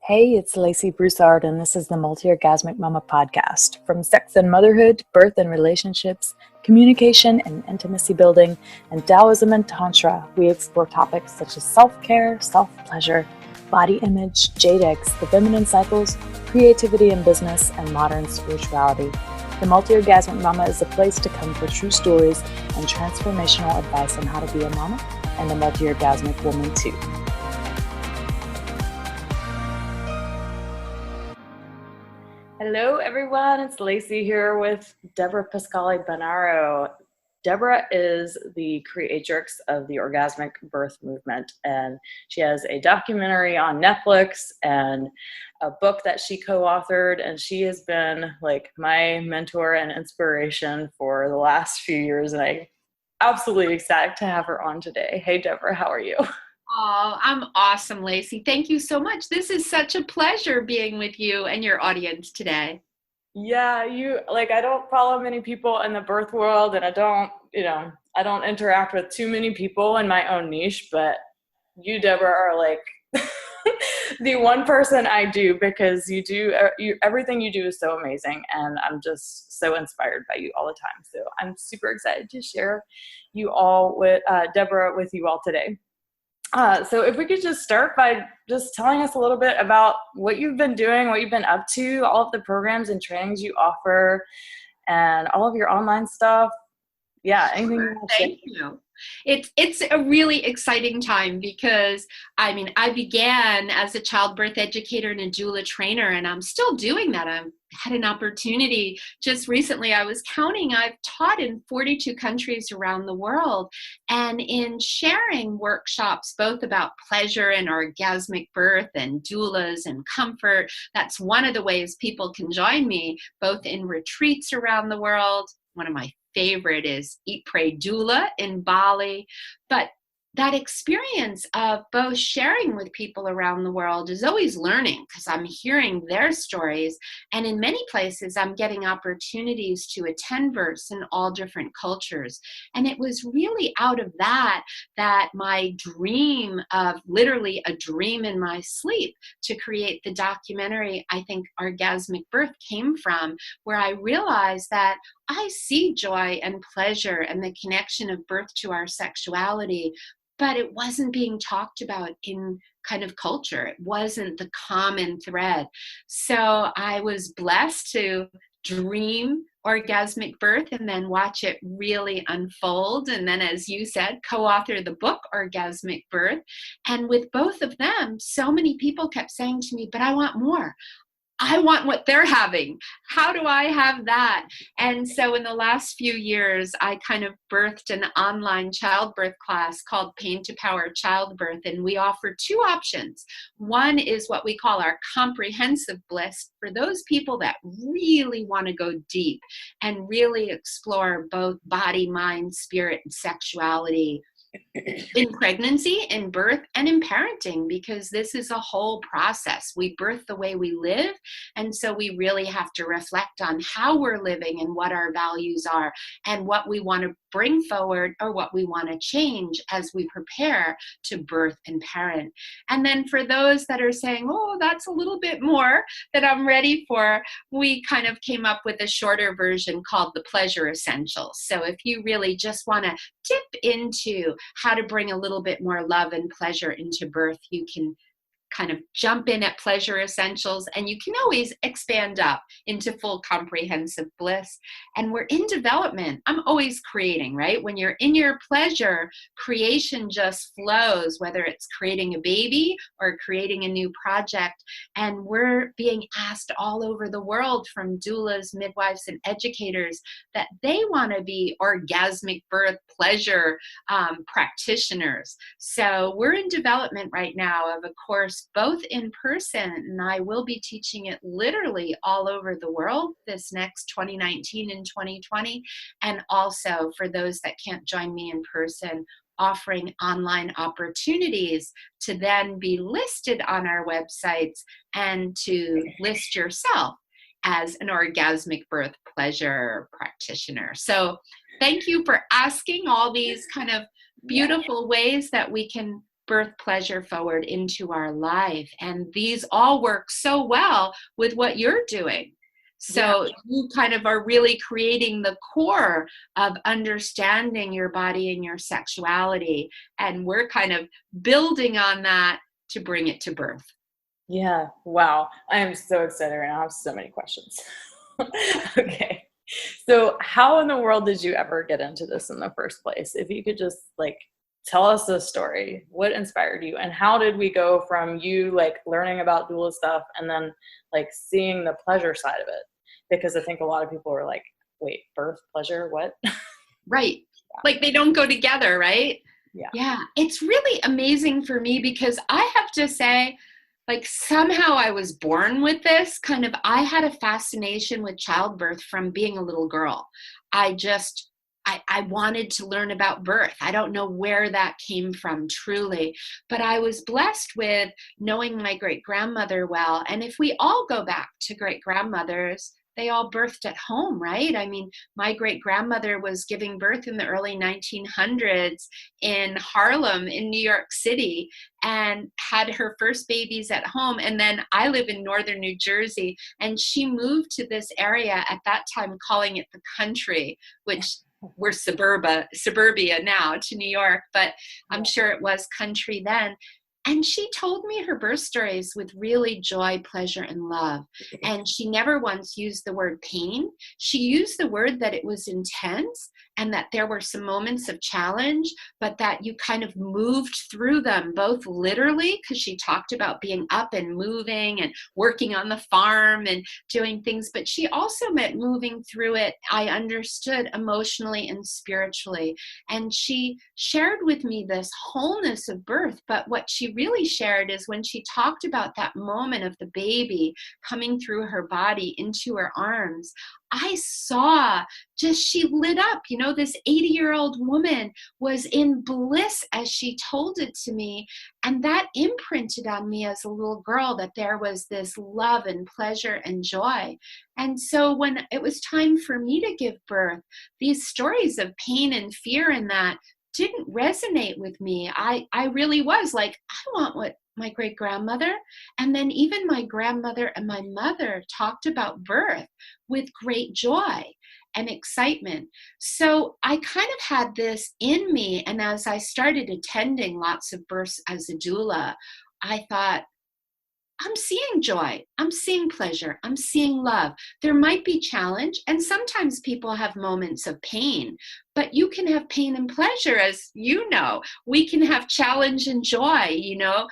Hey, it's Lacey Broussard, and this is the Multi-Orgasmic Mama podcast. From sex and motherhood, birth and relationships, communication and intimacy building, and Taoism and Tantra, we explore topics such as self-care, self-pleasure, body image, jade eggs, the feminine cycles, creativity in business, and modern spirituality. The Multi-Orgasmic Mama is a place to come for true stories and transformational advice on how to be a mama and a multi-orgasmic woman too. Hello, everyone. It's Lacey here with Debra Pascali-Bonaro. Debra is the creatrix of the Orgasmic Birth movement, and she has a documentary on Netflix and a book that she co-authored, and she has been like my mentor and inspiration for the last few years, and I'm absolutely ecstatic to have her on today. Hey, Debra, how are you? Oh, I'm awesome, Lacey. Thank you so much. This is such a pleasure being with you and your audience today. Yeah, I don't follow many people in the birth world, and I don't interact with too many people in my own niche, but you, Debra, are like the one person I do, because everything you do is so amazing, and I'm just so inspired by you all the time. So I'm super excited to share Debra with you all today. So if we could just start by just telling us a little bit about what you've been doing, what you've been up to, all of the programs and trainings you offer, and all of your online stuff. Yeah, anything you want to say? Thank you. It's a really exciting time because, I began as a childbirth educator and a doula trainer, and I'm still doing that. I've had an opportunity just recently. I was counting. I've taught in 42 countries around the world, and in sharing workshops both about pleasure and orgasmic birth and doulas and comfort, that's one of the ways people can join me, both in retreats around the world. One of my favorite is Eat, Pray, Doula in Bali. But that experience of both sharing with people around the world is always learning, because I'm hearing their stories. And in many places, I'm getting opportunities to attend births in all different cultures. And it was really out of that my dream of, literally a dream in my sleep, to create the documentary, I think Orgasmic Birth, came from, where I realized that I see joy and pleasure and the connection of birth to our sexuality, but it wasn't being talked about in kind of culture. It wasn't the common thread. So I was blessed to dream Orgasmic Birth and then watch it really unfold. And then, as you said, co-author the book Orgasmic Birth. And with both of them, so many people kept saying to me, but I want more. I want what they're having. How do I have that? And so in the last few years, I kind of birthed an online childbirth class called Pain to Power Childbirth. And we offer two options. One is what we call our comprehensive bliss, for those people that really want to go deep and really explore both body, mind, spirit, and sexuality in pregnancy, in birth, and in parenting, because this is a whole process. We birth the way we live, and so we really have to reflect on how we're living and what our values are and what we want to bring forward or what we want to change as we prepare to birth and parent. And then for those that are saying, oh, that's a little bit more that I'm ready for, we kind of came up with a shorter version called the Pleasure Essentials. So if you really just want to dip into how to bring a little bit more love and pleasure into birth, you can kind of jump in at Pleasure Essentials, and you can always expand up into full comprehensive bliss. And we're in development. I'm always creating, right? When you're in your pleasure, creation just flows, whether it's creating a baby or creating a new project. And we're being asked all over the world from doulas, midwives, and educators that they want to be orgasmic birth pleasure practitioners. So we're in development right now of a course both in person, and I will be teaching it literally all over the world this next 2019 and 2020, and also for those that can't join me in person, offering online opportunities to then be listed on our websites and to list yourself as an orgasmic birth pleasure practitioner. So thank you for asking all these kind of beautiful ways that we can birth pleasure forward into our life. And these all work so well with what you're doing. So you kind of are really creating the core of understanding your body and your sexuality. And we're kind of building on that to bring it to birth. Yeah. Wow. I am so excited right now. I have so many questions. Okay. So how in the world did you ever get into this in the first place? If you could just like tell us the story, what inspired you, and how did we go from you like learning about doula stuff and then like seeing the pleasure side of it? Because I think a lot of people are like, wait, birth, pleasure, what? Right. Like they don't go together, right? Yeah. Yeah. It's really amazing for me because I have to say, like somehow I was born with this kind of, I had a fascination with childbirth from being a little girl. I wanted to learn about birth. I don't know where that came from truly, but I was blessed with knowing my great grandmother well. And if we all go back to great grandmothers, they all birthed at home, right? I mean, my great grandmother was giving birth in the early 1900s in Harlem in New York City and had her first babies at home. And then I live in northern New Jersey, and she moved to this area at that time, calling it the country, which we're suburbia now to New York, but I'm sure it was country then. And she told me her birth stories with really joy, pleasure, and love. And she never once used the word pain. She used the word that it was intense and that there were some moments of challenge, but that you kind of moved through them, both literally, because she talked about being up and moving and working on the farm and doing things, but she also meant moving through it, I understood, emotionally and spiritually. And she shared with me this wholeness of birth, but what she really shared is when she talked about that moment of the baby coming through her body into her arms, I saw just she lit up. You know, this 80-year-old woman was in bliss as she told it to me. And that imprinted on me as a little girl that there was this love and pleasure and joy. And so when it was time for me to give birth, these stories of pain and fear and that didn't resonate with me. I really was like, I want what my great grandmother, and then even my grandmother and my mother talked about birth with great joy and excitement. So I kind of had this in me. And as I started attending lots of births as a doula, I thought, I'm seeing joy, I'm seeing pleasure, I'm seeing love. There might be challenge, and sometimes people have moments of pain, but you can have pain and pleasure, as you know. We can have challenge and joy, you know.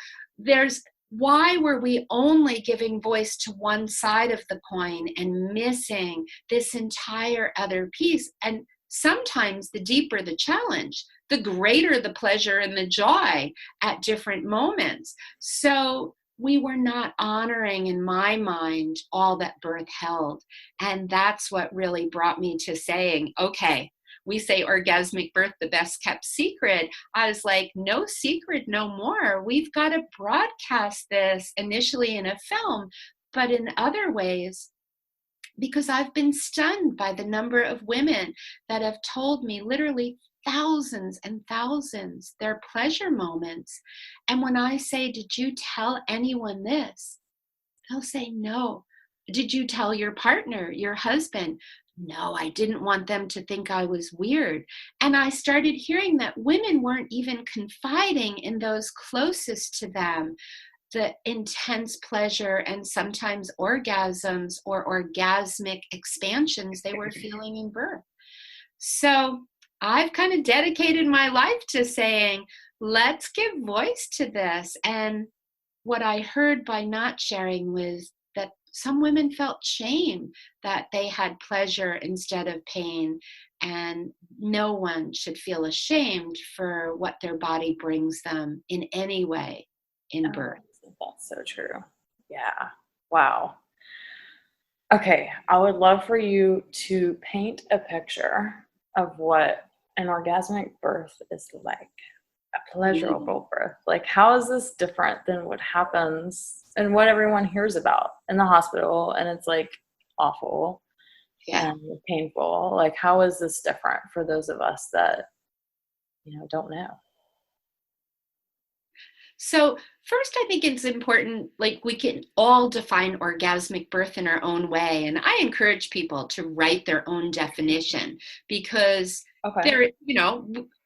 Why were we only giving voice to one side of the coin and missing this entire other piece? And sometimes the deeper the challenge, the greater the pleasure and the joy at different moments. So we were not honoring, in my mind, all that birth held. And that's what really brought me to saying, okay, we say orgasmic birth, the best kept secret. I was like, no secret, no more. We've got to broadcast this initially in a film, but in other ways, because I've been stunned by the number of women that have told me literally thousands and thousands their pleasure moments. And when I say, did you tell anyone this? They'll say, no. Did you tell your partner, your husband? No, I didn't want them to think I was weird. And I started hearing that women weren't even confiding in those closest to them the intense pleasure and sometimes orgasms or orgasmic expansions they were feeling in birth. So I've kind of dedicated my life to saying, let's give voice to this. And what I heard by not sharing was that some women felt shame that they had pleasure instead of pain. And no one should feel ashamed for what their body brings them in any way in birth. That's so true. Yeah. Wow. Okay. I would love for you to paint a picture of what an orgasmic birth is like, a pleasurable birth. Like, how is this different than what happens and what everyone hears about in the hospital? And it's like awful and painful. Like, how is this different for those of us that, don't know? So first, I think it's important, like we can all define orgasmic birth in our own way. And I encourage people to write their own definition because Okay. there,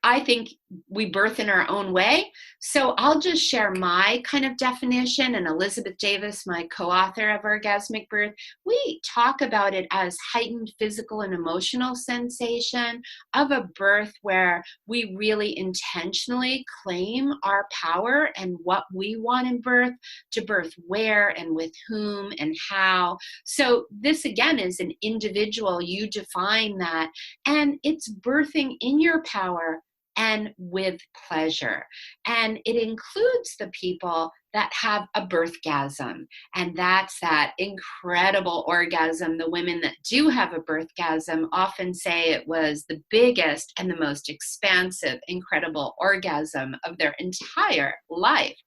I think we birth in our own way. So I'll just share my kind of definition. And Elizabeth Davis, my co-author of Orgasmic Birth, we talk about it as heightened physical and emotional sensation of a birth where we really intentionally claim our power and what we want in birth, to birth where and with whom and how. So this again is an individual, you define that, and it's birthing in your power and with pleasure. And it includes the people that have a birthgasm. And that's that incredible orgasm. The women that do have a birthgasm often say it was the biggest and the most expansive, incredible orgasm of their entire life.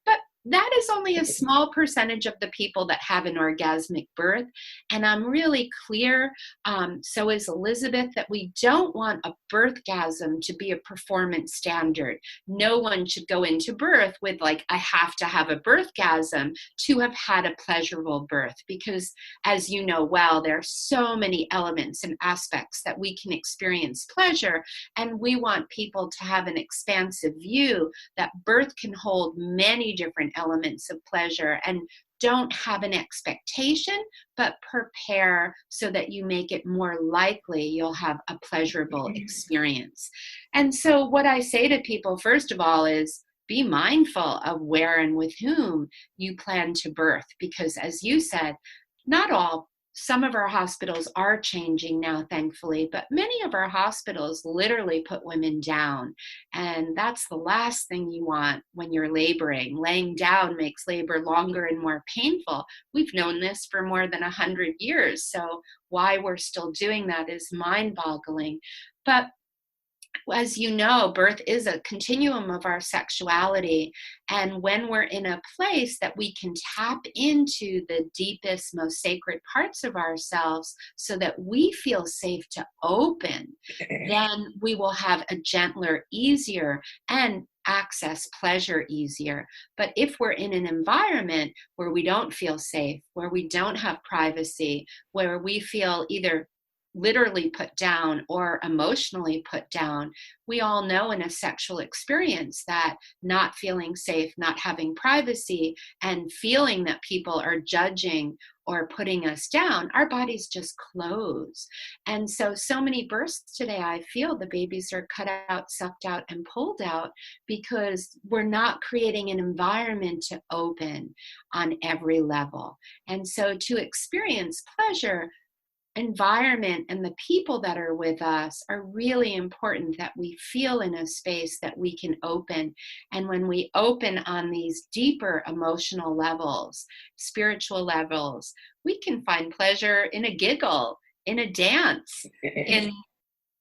But that is only a small percentage of the people that have an orgasmic birth. And I'm really clear, so is Elizabeth, that we don't want a birthgasm to be a performance standard. No one should go into birth with like, I have to have a birthgasm to have had a pleasurable birth, because as you know well, there are so many elements and aspects that we can experience pleasure. And we want people to have an expansive view that birth can hold many different elements of pleasure, and don't have an expectation, but prepare so that you make it more likely you'll have a pleasurable experience. And so what I say to people, first of all, is be mindful of where and with whom you plan to birth, because as you said, not all, some of our hospitals are changing now, thankfully, but many of our hospitals literally put women down. And that's the last thing you want when you're laboring. Laying down makes labor longer and more painful. We've known this for more than 100 years. So why we're still doing that is mind-boggling. But as you know, birth is a continuum of our sexuality. And when we're in a place that we can tap into the deepest, most sacred parts of ourselves so that we feel safe to open, then we will have a gentler, easier, and access pleasure easier. But if we're in an environment where we don't feel safe, where we don't have privacy, where we feel either literally put down or emotionally put down, we all know in a sexual experience that not feeling safe, not having privacy, and feeling that people are judging or putting us down, our bodies just close. And so many births today, I feel the babies are cut out, sucked out, and pulled out because we're not creating an environment to open on every level. And so to experience pleasure, environment and the people that are with us are really important, that we feel in a space that we can open. And when we open on these deeper emotional levels, spiritual levels, we can find pleasure in a giggle, in a dance, in,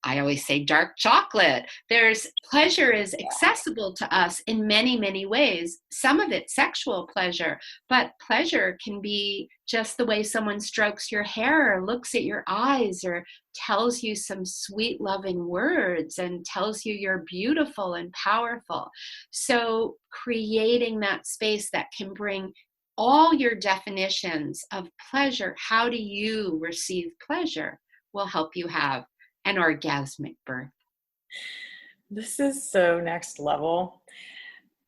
I always say, dark chocolate. There's pleasure is accessible to us in many, many ways. Some of it sexual pleasure, but pleasure can be just the way someone strokes your hair or looks at your eyes or tells you some sweet, loving words and tells you you're beautiful and powerful. So creating that space that can bring all your definitions of pleasure, how do you receive pleasure, will help you have an orgasmic birth. This is so next level.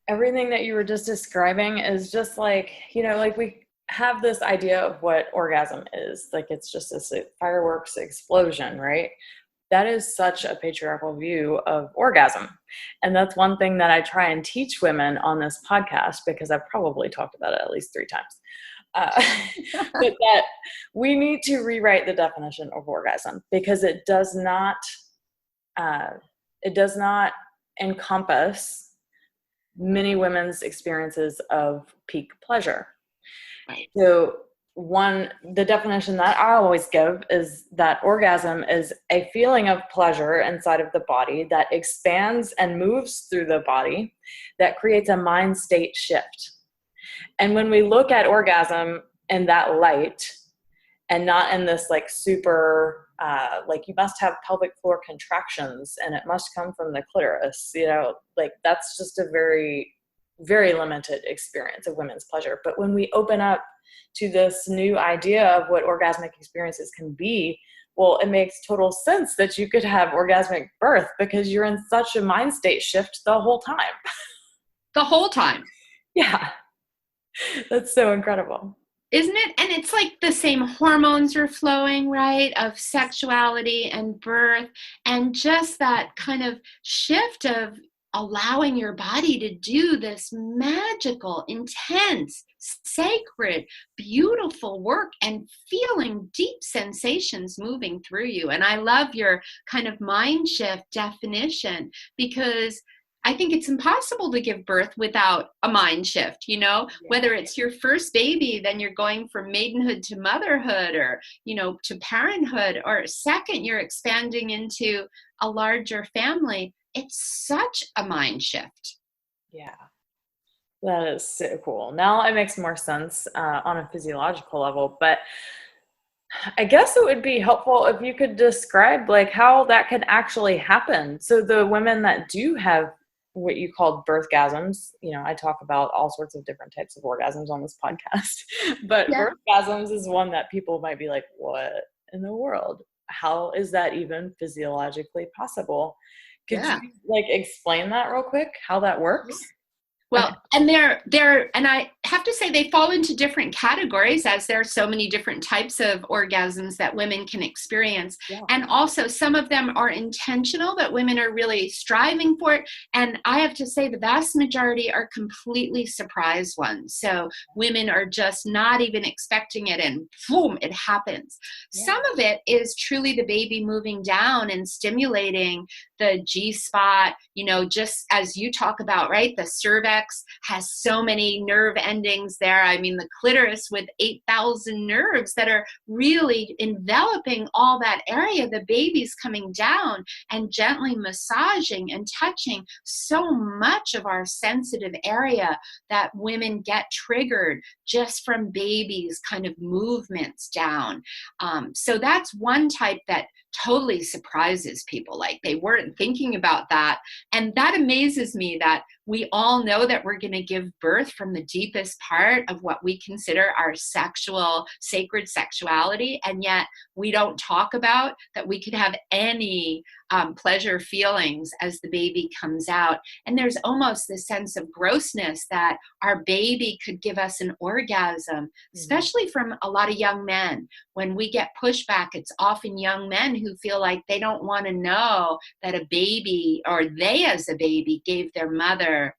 Everything that you were just describing is just like, like we have this idea of what orgasm is. Like it's just this fireworks explosion, right? That is such a patriarchal view of orgasm. And that's one thing that I try and teach women on this podcast, because I've probably talked about it at least 3 times. But that we need to rewrite the definition of orgasm, because it does not encompass many women's experiences of peak pleasure. Right. So the definition that I always give is that orgasm is a feeling of pleasure inside of the body that expands and moves through the body, that creates a mind state shift. And when we look at orgasm in that light, and not in this like super, like you must have pelvic floor contractions and it must come from the clitoris, like that's just a very very limited experience of women's pleasure. But when we open up to this new idea of what orgasmic experiences can be, well, it makes total sense that you could have orgasmic birth because you're in such a mind state shift the whole time. The whole time. Yeah, that's so incredible. Isn't it? And it's like the same hormones are flowing, right? Of sexuality and birth, and just that kind of shift of allowing your body to do this magical, intense, sacred, beautiful work and feeling deep sensations moving through you. And I love your kind of mind shift definition, because I think it's impossible to give birth without a mind shift, whether it's your first baby, then you're going from maidenhood to motherhood, or, to parenthood, or second, you're expanding into a larger family. It's such a mind shift. Yeah, that is so cool. Now it makes more sense on a physiological level, but I guess it would be helpful if you could describe like how that can actually happen. So the women that do have what you called birthgasms, I talk about all sorts of different types of orgasms on this podcast, but Yeah. birthgasms is one that people might be like, what in the world? How is that even physiologically possible? Could Yeah. you like explain that real quick, how that works? Well, Okay. and and I have to say they fall into different categories, as there are so many different types of orgasms that women can experience. Yeah. And also some of them are intentional, that women are really striving for it. And I have to say the vast majority are completely surprise ones. So women are just not even expecting it, and boom, it happens. Yeah. Some of it is truly the baby moving down and stimulating the G spot, just as you talk about, right? The cervix has so many nerve endings there. I mean, the clitoris with 8,000 nerves that are really enveloping all that area. The baby's coming down and gently massaging and touching so much of our sensitive area that women get triggered just from babies' kind of movements down. So that's one type that totally surprises people. Like they weren't thinking about that. And that amazes me, that we all know that we're going to give birth from the deepest part of what we consider our sacred sexuality. And yet we don't talk about that we could have any pleasure feelings as the baby comes out. And there's almost this sense of grossness that our baby could give us an orgasm, especially from a lot of young men. When we get pushback, it's often young men who feel like they don't want to know that a baby, or they as a baby, gave their mother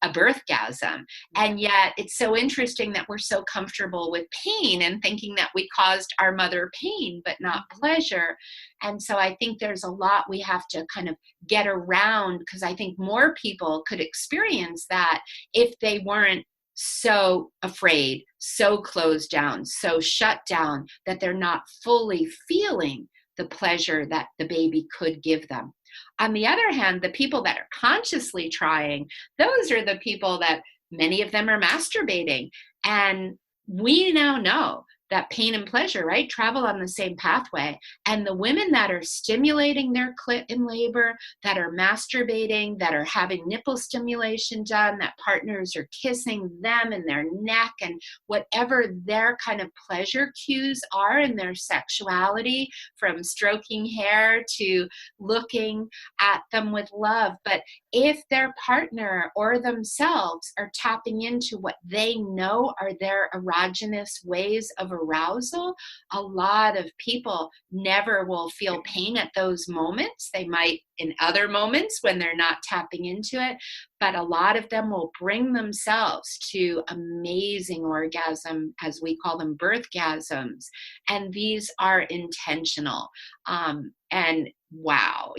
a birthgasm. And yet it's so interesting that we're so comfortable with pain and thinking that we caused our mother pain, but not pleasure. And so I think there's a lot we have to kind of get around, because I think more people could experience that if they weren't so afraid, so closed down, so shut down, that they're not fully feeling the pleasure that the baby could give them. On the other hand, the people that are consciously trying, those are the people that many of them are masturbating. And we now know that pain and pleasure, right, travel on the same pathway. And the women that are stimulating their clit in labor, that are masturbating, that are having nipple stimulation done, that partners are kissing them in their neck, and whatever their kind of pleasure cues are in their sexuality, from stroking hair to looking at them with love. But if their partner or themselves are tapping into what they know are their erogenous ways of arousal, a lot of people never will feel pain at those moments. They might in other moments when they're not tapping into it, but a lot of them will bring themselves to amazing orgasm, as we call them, birthgasms. And these are intentional. And wow,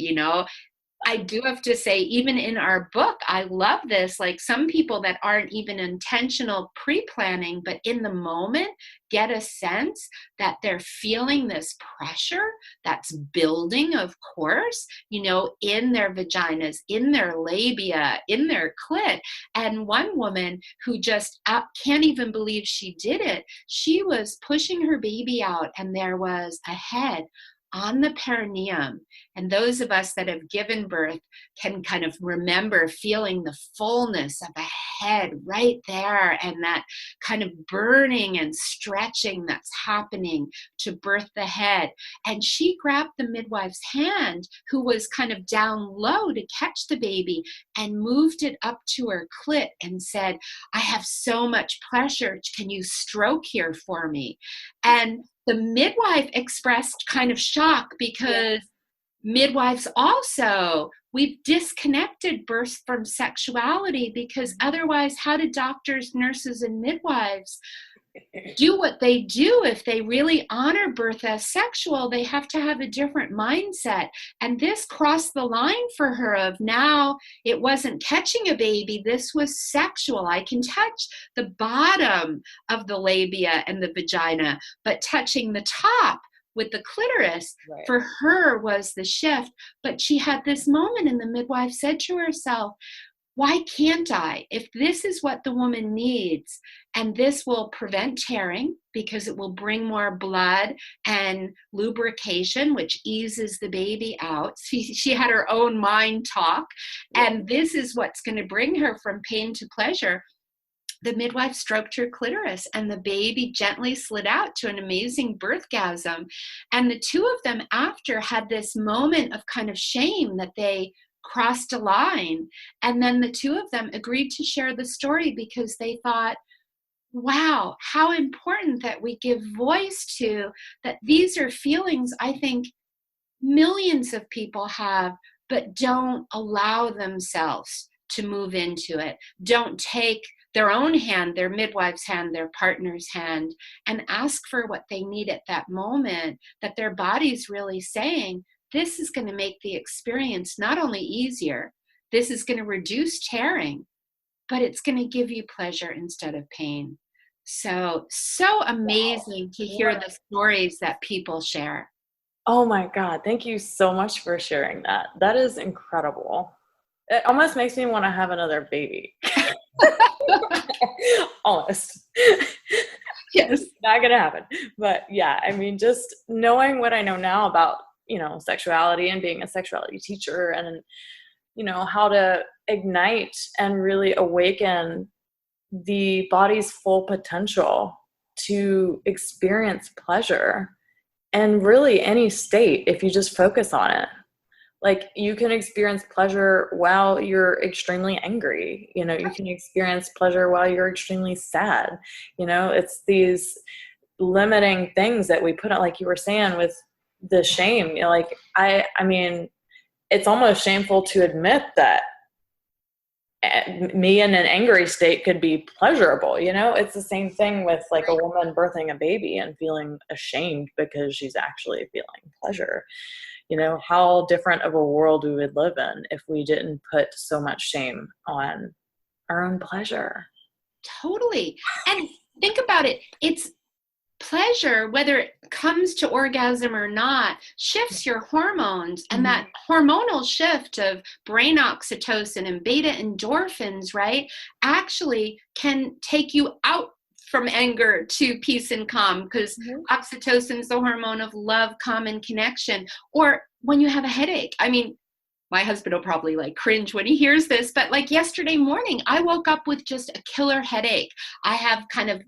I do have to say, even in our book, I love this. Like some people that aren't even intentional pre-planning, but in the moment get a sense that they're feeling this pressure that's building, of course, in their vaginas, in their labia, in their clit. And one woman who just can't even believe she did it, she was pushing her baby out, and there was a head on the perineum. And those of us that have given birth can kind of remember feeling the fullness of a head right there, and that kind of burning and stretching that's happening to birth the head. And she grabbed the midwife's hand, who was kind of down low to catch the baby, and moved it up to her clit and said, I have so much pleasure. Can you stroke here for me? And the midwife expressed kind of shock, because midwives also, we've disconnected birth from sexuality, because otherwise how do doctors, nurses, and midwives do what they do? If they really honor birth as sexual, they have to have a different mindset. And this crossed the line for her of, now it wasn't catching a baby, this was sexual. I can touch the bottom of the labia and the vagina, but touching the top with the clitoris, Right. for her was the shift. But she had this moment, and the midwife said to herself, why can't I? If this is what the woman needs, and this will prevent tearing because it will bring more blood and lubrication, which eases the baby out. She had her own mind talk, and this is what's going to bring her from pain to pleasure. The midwife stroked her clitoris, and the baby gently slid out to an amazing birthgasm. And the two of them after had this moment of kind of shame that they crossed a line. And then the two of them agreed to share the story, because they thought, wow, how important that we give voice to that. These are feelings I think millions of people have, but don't allow themselves to move into it, don't take their own hand, their midwife's hand, their partner's hand, and ask for what they need at that moment, that their body's really saying, this is going to make the experience not only easier, this is going to reduce tearing, but it's going to give you pleasure instead of pain. So amazing to hear the stories that people share. Oh my God. Thank you so much for sharing that. That is incredible. It almost makes me want to have another baby. Almost. Yes. Not going to happen. But yeah, I mean, just knowing what I know now about, sexuality and being a sexuality teacher, and, how to ignite and really awaken the body's full potential to experience pleasure and really any state if you just focus on it. Like, you can experience pleasure while you're extremely angry. You can experience pleasure while you're extremely sad. It's these limiting things that we put on, like you were saying, with the shame. I mean, it's almost shameful to admit that me in an angry state could be pleasurable. It's the same thing with like a woman birthing a baby and feeling ashamed because she's actually feeling pleasure. How different of a world we would live in if we didn't put so much shame on our own pleasure. Totally. And think about it. It's pleasure, whether it comes to orgasm or not, shifts your hormones. And that hormonal shift of brain oxytocin and beta endorphins, right, actually can take you out from anger to peace and calm, because oxytocin is the hormone of love, calm, and connection. Or when you have a headache, I mean, my husband will probably cringe when he hears this, but yesterday morning, I woke up with just a killer headache. I have kind of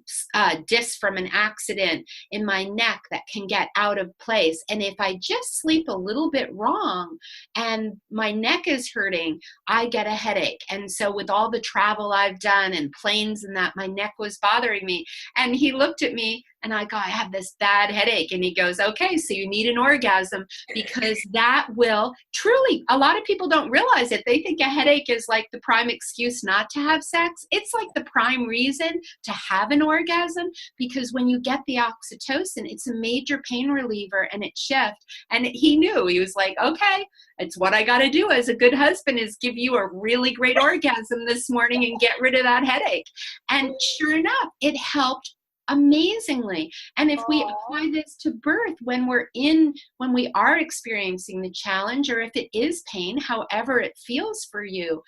discs from an accident in my neck that can get out of place. And if I just sleep a little bit wrong and my neck is hurting, I get a headache. And so with all the travel I've done and planes and that, my neck was bothering me. And he looked at me and I go, I have this bad headache. And he goes, okay, so you need an orgasm, because that will truly, a lot of people don't realize it. They think a headache is the prime excuse not to have sex. It's the prime reason to have an orgasm, because when you get the oxytocin, it's a major pain reliever and it shifts. And he knew, he was like, okay, it's what I got to do as a good husband, is give you a really great orgasm this morning and get rid of that headache. And sure enough, it helped amazingly. And if we apply this to birth, when we are experiencing the challenge, or if it is pain, however it feels for you,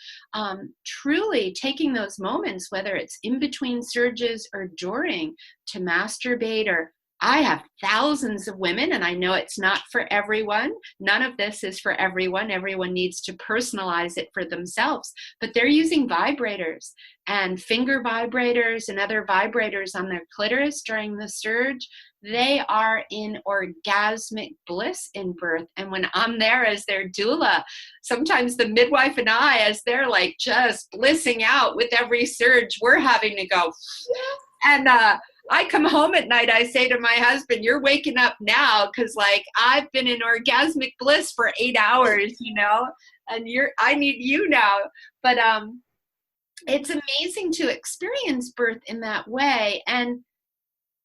truly taking those moments, whether it's in between surges or during, to masturbate or I have thousands of women, and I know it's not for everyone. None of this is for everyone. Everyone needs to personalize it for themselves. But they're using vibrators and finger vibrators and other vibrators on their clitoris during the surge. They are in orgasmic bliss in birth. And when I'm there as their doula, sometimes the midwife and I, as they're like just blissing out with every surge, we're having to go. And I come home at night, I say to my husband, you're waking up now, because like I've been in orgasmic bliss for 8 hours, and I need you now. But it's amazing to experience birth in that way, and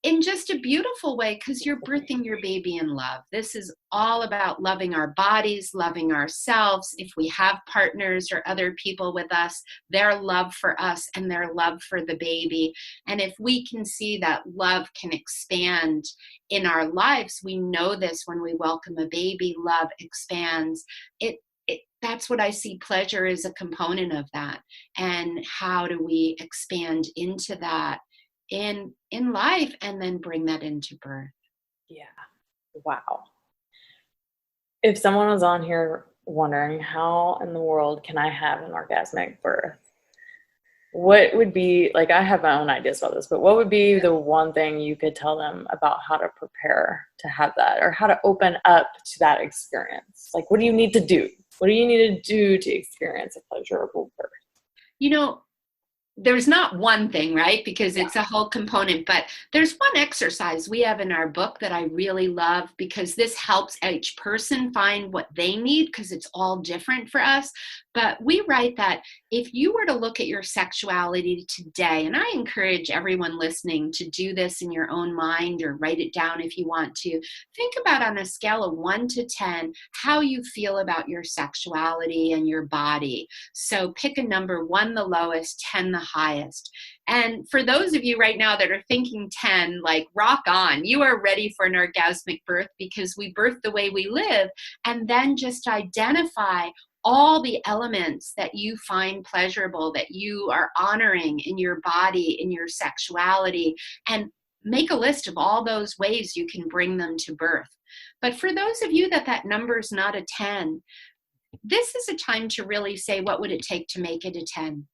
in just a beautiful way, because you're birthing your baby in love. This is all about loving our bodies, loving ourselves. If we have partners or other people with us, their love for us and their love for the baby. And if we can see that love can expand in our lives, we know this when we welcome a baby, love expands. That's what I see pleasure as a component of that. And how do we expand into that in life, and then bring that into birth? Yeah. Wow. If someone was on here wondering how in the world can I have an orgasmic birth, what would be, like, I have my own ideas about this, but what would be the one thing you could tell them about how to prepare to have that, or how to open up to that experience? Like, what do you need to do? What do you need to do to experience a pleasurable birth? There's not one thing, right? Because it's a whole component, but there's one exercise we have in our book that I really love, because this helps each person find what they need, because it's all different for us. But we write that if you were to look at your sexuality today, and I encourage everyone listening to do this in your own mind or write it down if you want to, think about on a scale of 1 to 10, how you feel about your sexuality and your body. So pick a number, 1 the lowest, 10 the highest. And for those of you right now that are thinking 10, like, rock on. You are ready for an orgasmic birth, because we birth the way we live. And then just identify all the elements that you find pleasurable, that you are honoring in your body, in your sexuality, and make a list of all those ways you can bring them to birth. But for those of you that number is not a 10, this is a time to really say, what would it take to make it a 10?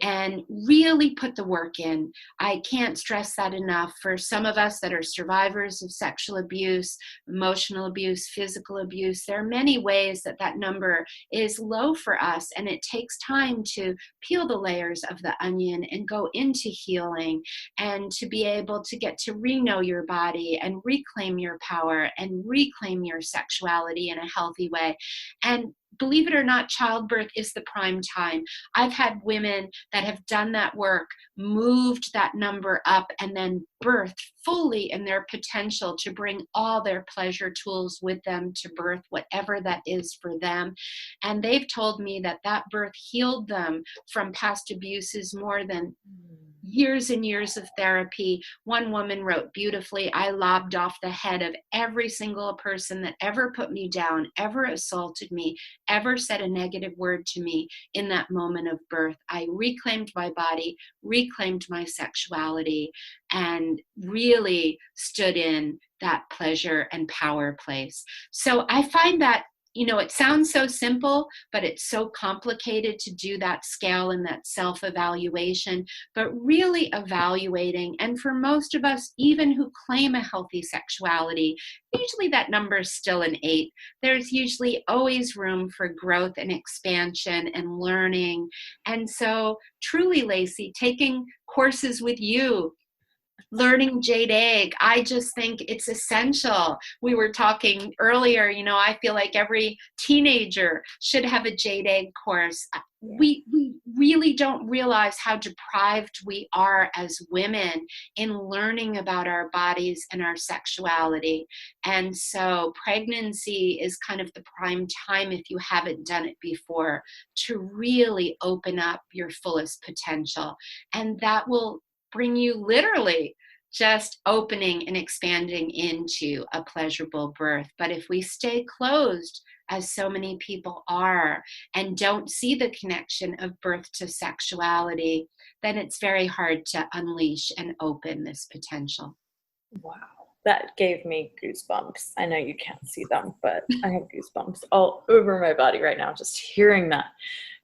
And really put the work in. I can't stress that enough. For some of us that are survivors of sexual abuse, emotional abuse, physical abuse, there are many ways that number is low for us, and it takes time to peel the layers of the onion and go into healing, and to be able to get to re-know your body and reclaim your power and reclaim your sexuality in a healthy way. And believe it or not, childbirth is the prime time. I've had women that have done that work, moved that number up, and then birthed fully in their potential to bring all their pleasure tools with them to birth, whatever that is for them. And they've told me that birth healed them from past abuses more than years and years of therapy. One woman wrote beautifully, I lobbed off the head of every single person that ever put me down, ever assaulted me, ever said a negative word to me in that moment of birth. I reclaimed my body, reclaimed my sexuality, and really stood in that pleasure and power place. So I find that it sounds so simple, but it's so complicated to do that scale and that self-evaluation, but really evaluating. And for most of us, even who claim a healthy sexuality, usually that number is still an 8. There's usually always room for growth and expansion and learning. And so truly, Lacey, taking courses with you, learning jade egg, I just think it's essential. We were talking earlier, I feel like every teenager should have a jade egg course. We really don't realize how deprived we are as women in learning about our bodies and our sexuality. And so pregnancy is kind of the prime time, if you haven't done it before, to really open up your fullest potential. And that will bring you literally just opening and expanding into a pleasurable birth. But if we stay closed, as so many people are, and don't see the connection of birth to sexuality, then it's very hard to unleash and open this potential. Wow. that gave me goosebumps. I know you can't see them, but I have goosebumps all over my body right now just hearing that,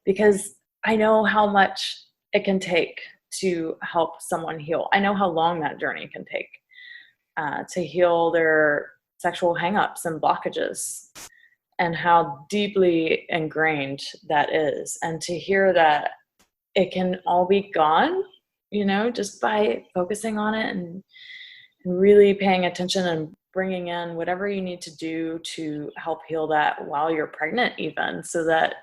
because I know how much it can take to help someone heal. I know how long that journey can take to heal their sexual hangups and blockages, and how deeply ingrained that is. And to hear that it can all be gone, just by focusing on it and really paying attention and bringing in whatever you need to do to help heal that while you're pregnant, even, so that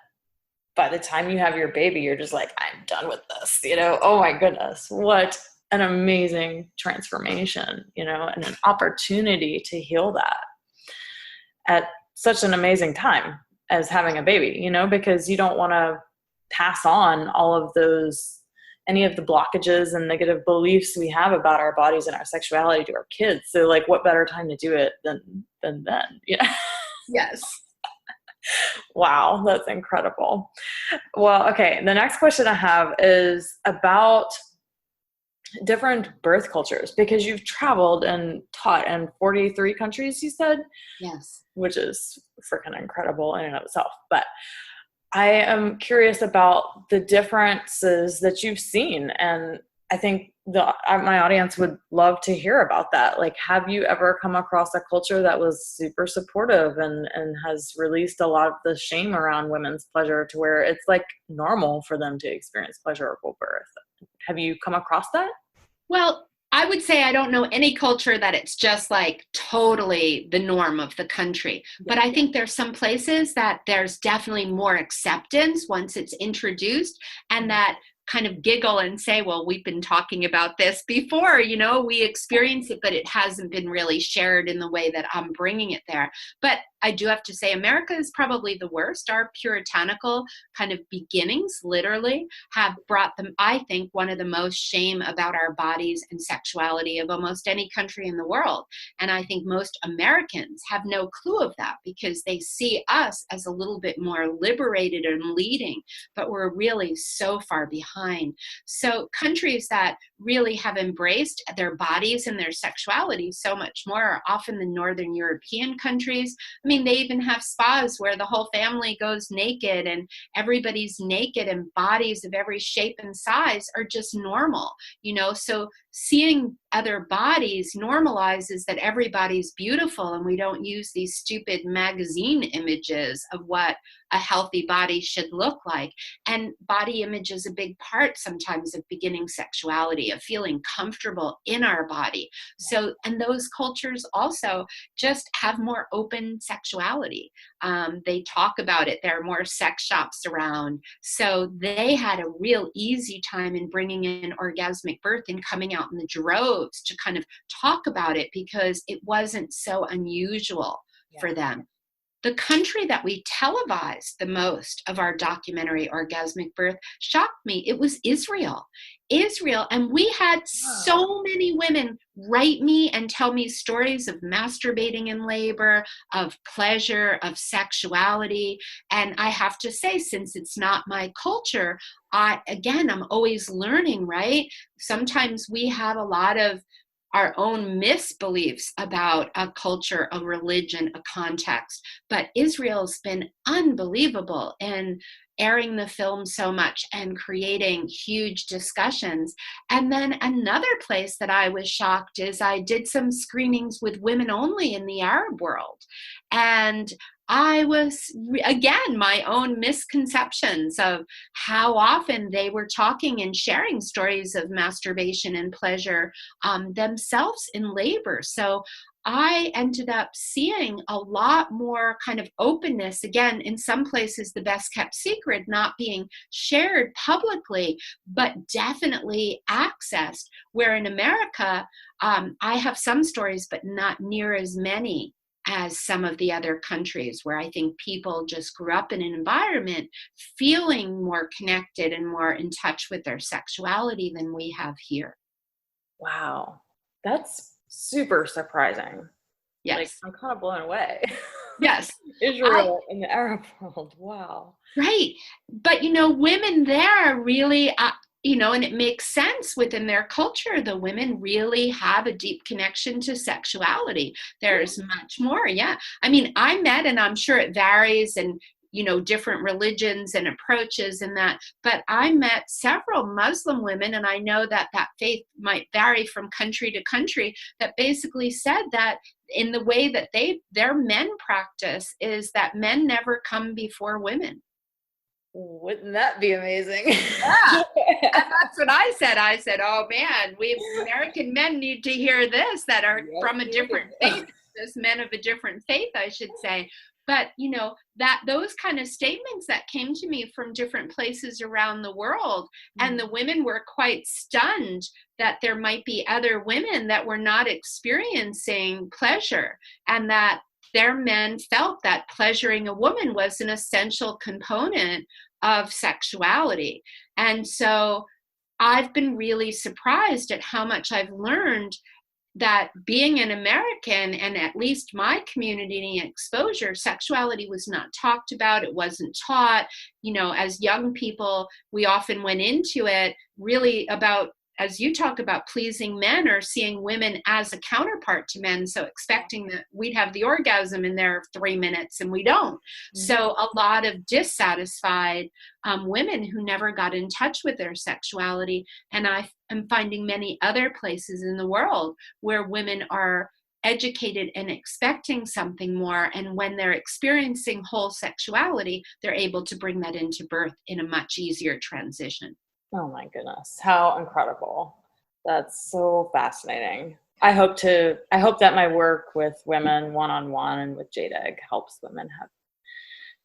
by the time you have your baby, you're just like, I'm done with this, oh my goodness, what an amazing transformation, and an opportunity to heal that at such an amazing time as having a baby, because you don't want to pass on all of those, any of the blockages and negative beliefs we have about our bodies and our sexuality to our kids. So like, what better time to do it than then? Yeah. Yes. Wow, that's incredible. Well, okay, the next question I have is about different birth cultures, because you've traveled and taught in 43 countries, you said? Yes. Which is freaking incredible in and of itself. But I am curious about the differences that you've seen, and I think my audience would love to hear about that. Like, have you ever come across a culture that was super supportive and has released a lot of the shame around women's pleasure to where it's like normal for them to experience pleasurable birth? Have you come across that? Well, I would say I don't know any culture that it's just like totally the norm of the country. But I think there's some places that there's definitely more acceptance once it's introduced, and that kind of giggle and say, well, we've been talking about this before, we experience it, but it hasn't been really shared in the way that I'm bringing it there. But I do have to say, America is probably the worst. Our puritanical kind of beginnings literally have brought them, I think, one of the most shame about our bodies and sexuality of almost any country in the world. And I think most Americans have no clue of that, because they see us as a little bit more liberated and leading, but we're really so far behind. So countries that really have embraced their bodies and their sexuality so much more are often the Northern European countries. I mean, they even have spas where the whole family goes naked and everybody's naked, and bodies of every shape and size are just normal, so seeing other bodies normalizes that everybody's beautiful, and we don't use these stupid magazine images of what a healthy body should look like. And body image is a big part sometimes of beginning sexuality, of feeling comfortable in our body. So, and those cultures also just have more open sexuality. They talk about it. There are more sex shops around. So they had a real easy time in bringing in orgasmic birth and coming out in the droves to kind of talk about it, because it wasn't so unusual for them. The country that we televised the most of our documentary Orgasmic Birth shocked me. It was Israel. And we had so many women write me and tell me stories of masturbating in labor, of pleasure, of sexuality. And I have to say, since it's not my culture, I'm always learning, right? Sometimes we have a lot of our own misbeliefs about a culture, a religion, a context. But Israel's been unbelievable in airing the film so much and creating huge discussions. And then another place that I was shocked is I did some screenings with women only in the Arab world. And I was, again, my own misconceptions of how often they were talking and sharing stories of masturbation and pleasure themselves in labor. So I ended up seeing a lot more kind of openness, again, in some places, the best kept secret, not being shared publicly, but definitely accessed, where in America, I have some stories, but not near as many as some of the other countries, where I think people just grew up in an environment feeling more connected and more in touch with their sexuality than we have here. Wow. That's super surprising. Yes. Like, I'm kind of blown away. Yes. Israel in the Arab world. Wow. Right. But, women there really, and it makes sense within their culture. The women really have a deep connection to sexuality. There's much more. Yeah. I mean, I met, and I'm sure it varies, and different religions and approaches and that, but I met several Muslim women, and I know that faith might vary from country to country, that basically said that in the way that their men practice is that men never come before women. Wouldn't that be amazing? Yeah. And that's what I said. I said, oh man, we American men need to hear this, that are from a different faith, this men of a different faith, I should say. But, that those kind of statements that came to me from different places around the world, and the women were quite stunned that there might be other women that were not experiencing pleasure, and that their men felt that pleasuring a woman was an essential component of sexuality. And so I've been really surprised at how much I've learned, that being an American, and at least my community exposure, sexuality was not talked about. It wasn't taught. As young people, we often went into it really about, as you talk about, pleasing men or seeing women as a counterpart to men. So expecting that we'd have the orgasm in their 3 minutes, and we don't. Mm-hmm. So a lot of dissatisfied women who never got in touch with their sexuality. And I am finding many other places in the world where women are educated and expecting something more. And when they're experiencing whole sexuality, they're able to bring that into birth in a much easier transition. Oh my goodness, how incredible. That's so fascinating. I hope that my work with women one-on-one and with Jade Egg helps women have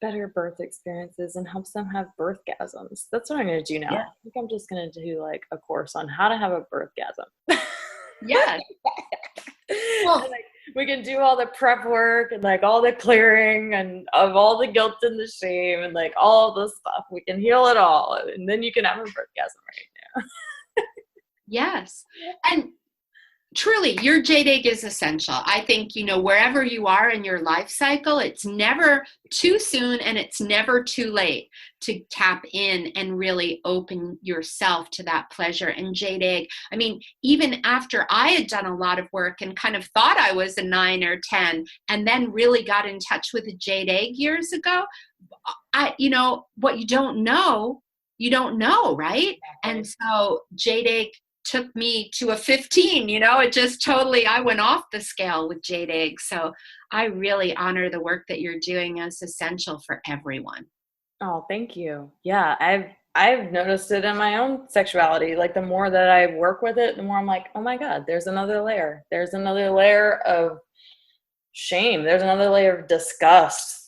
better birth experiences and helps them have birthgasms. That's what I'm going to do now. Yeah. I think I'm just going to do like a course on how to have a birthgasm. Yeah. Well, we can do all the prep work and like all the clearing and of all the guilt and the shame and like all the stuff. We can heal it all, and then you can have a birthgasm right now. Yes. And truly, your jade egg is essential. I think, wherever you are in your life cycle, it's never too soon and it's never too late to tap in and really open yourself to that pleasure. And jade egg, I mean, even after I had done a lot of work and kind of thought I was a 9 or 10, and then really got in touch with the jade egg years ago, what you don't know, right? And so jade egg took me to a 15, it just totally, I went off the scale with jade egg. So I really honor the work that you're doing as essential for everyone. Oh, thank you. Yeah. I've noticed it in my own sexuality. Like the more that I work with it, the more I'm like, oh my God, there's another layer. There's another layer of shame. There's another layer of disgust.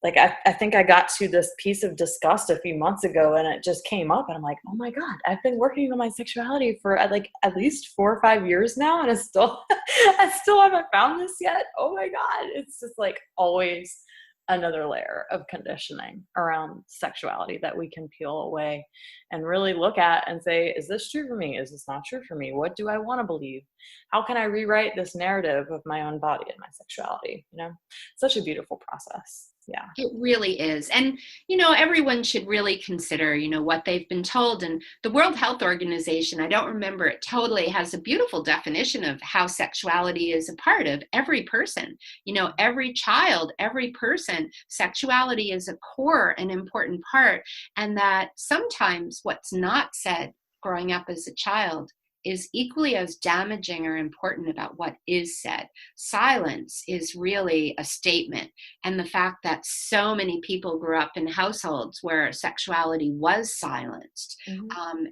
Like, I think I got to this piece of disgust a few months ago, and it just came up, and I'm like, oh my God, I've been working on my sexuality for like at least 4 or 5 years now, and I still haven't found this yet. Oh my God. It's just like always another layer of conditioning around sexuality that we can peel away and really look at and say, is this true for me? Is this not true for me? What do I want to believe? How can I rewrite this narrative of my own body and my sexuality? Such a beautiful process. Yeah, it really is. And, everyone should really consider, what they've been told. And the World Health Organization, I don't remember it totally, has a beautiful definition of how sexuality is a part of every person. Every child, every person, sexuality is a core and important part. And that sometimes what's not said growing up as a child is equally as damaging or important about what is said. Silence is really a statement. And the fact that so many people grew up in households where sexuality was silenced,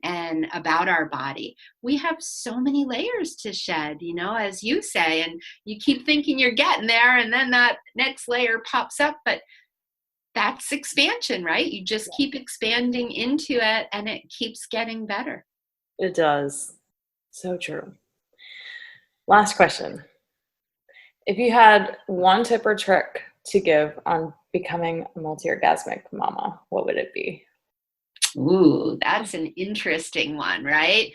and about our body, we have so many layers to shed, as you say, and you keep thinking you're getting there, and then that next layer pops up, but that's expansion, right? You just keep expanding into it, and it keeps getting better. It does. So true. Last question. If you had one tip or trick to give on becoming a multi-orgasmic mama, what would it be? Ooh, that's an interesting one, right?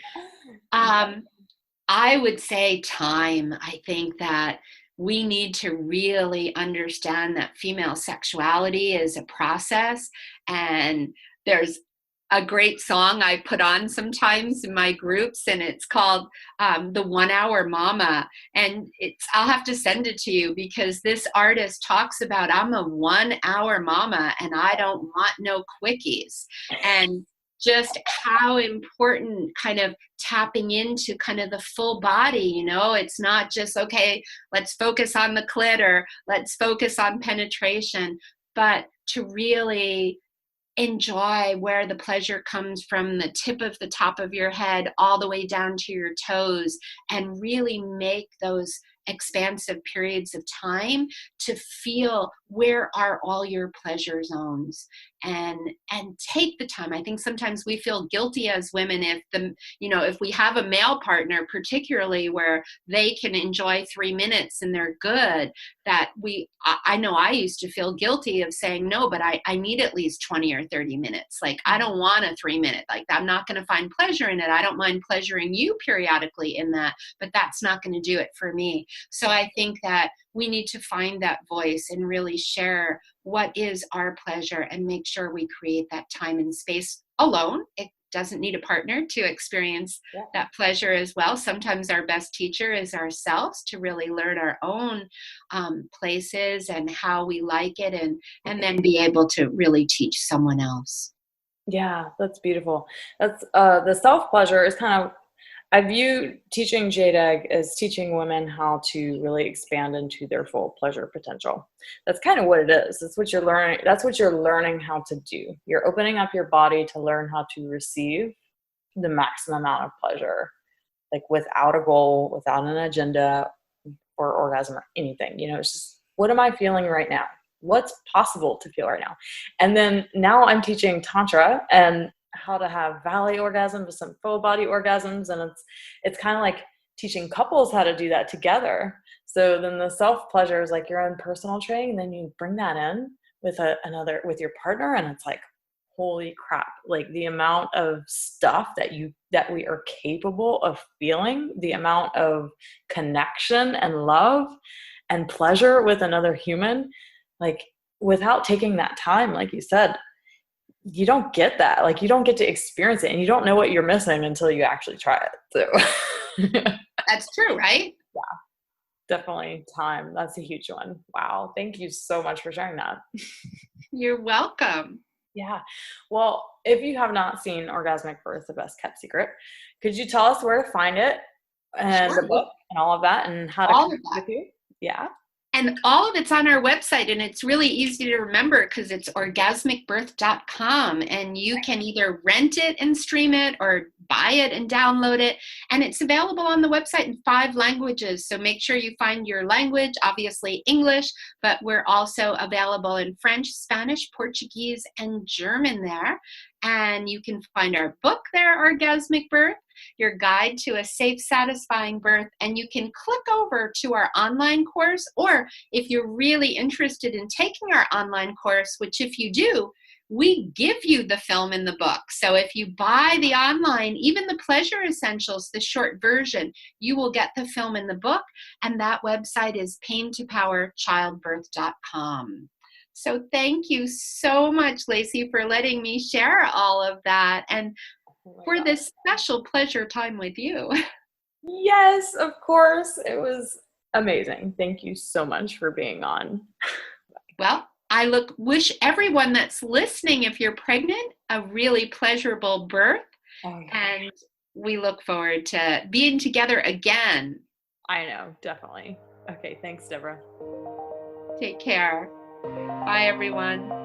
I would say time. I think that we need to really understand that female sexuality is a process, and there's a great song I put on sometimes in my groups, and it's called the 1 Hour Mama. And I'll have to send it to you because this artist talks about, I'm a 1 hour mama and I don't want no quickies. And just how important kind of tapping into kind of the full body, it's not just, okay, let's focus on the clit or let's focus on penetration, but to really enjoy where the pleasure comes from the tip of the top of your head all the way down to your toes, and really make those expansive periods of time to feel where are all your pleasure zones, and take the time. I think sometimes we feel guilty as women if we have a male partner, particularly where they can enjoy 3 minutes and they're good, that I know I used to feel guilty of saying no, but I need at least 20 or 30 minutes. Like, I don't want a 3 minute, like I'm not going to find pleasure in it. I don't mind pleasuring you periodically in that, but that's not going to do it for me. So I think that we need to find that voice and really share what is our pleasure and make sure we create that time and space alone. It doesn't need a partner to experience that pleasure as well. Sometimes our best teacher is ourselves, to really learn our own places and how we like it, and then be able to really teach someone else. Yeah, that's beautiful. That's the self-pleasure is kind of, I view teaching Jade Egg as teaching women how to really expand into their full pleasure potential. That's kind of what it is. That's what you're learning. That's what you're learning how to do. You're opening up your body to learn how to receive the maximum amount of pleasure, like without a goal, without an agenda or orgasm or anything. It's just, what am I feeling right now? What's possible to feel right now? And then now I'm teaching Tantra and how to have valley orgasms with some full body orgasms. And it's kind of like teaching couples how to do that together. So then the self pleasure is like your own personal training. And then you bring that in with with your partner. And it's like, holy crap. Like the amount of stuff that we are capable of feeling, the amount of connection and love and pleasure with another human, like without taking that time, like you said, you don't get that. Like you don't get to experience it, and you don't know what you're missing until you actually try it. So That's true, right? Yeah, definitely time. That's a huge one. Wow. Thank you so much for sharing that. You're welcome. Yeah. Well, if you have not seen Orgasmic Birth, the best kept secret, could you tell us where to find it and Sure. the book and all of that and how to connect with you? Yeah. And all of it's on our website, and it's really easy to remember because it's orgasmicbirth.com, and you can either rent it and stream it or buy it and download it. And it's available on the website in 5 languages. So make sure you find your language, obviously English, but we're also available in French, Spanish, Portuguese, and German there. And you can find our book there, Orgasmic Birth, your guide to a safe, satisfying birth. And you can click over to our online course, or if you're really interested in taking our online course, which if you do, we give you the film in the book. So if you buy the online, even the Pleasure Essentials, the short version, you will get the film in the book. And that website is paintopowerchildbirth.com. So thank you so much, Lacey, for letting me share all of that and for this special pleasure time with you. Yes, of course. It was amazing. Thank you so much for being on. Well, I wish everyone that's listening, if you're pregnant, a really pleasurable birth. Oh, yeah. And we look forward to being together again. I know, definitely. Okay, thanks, Debra. Take care. Bye, everyone.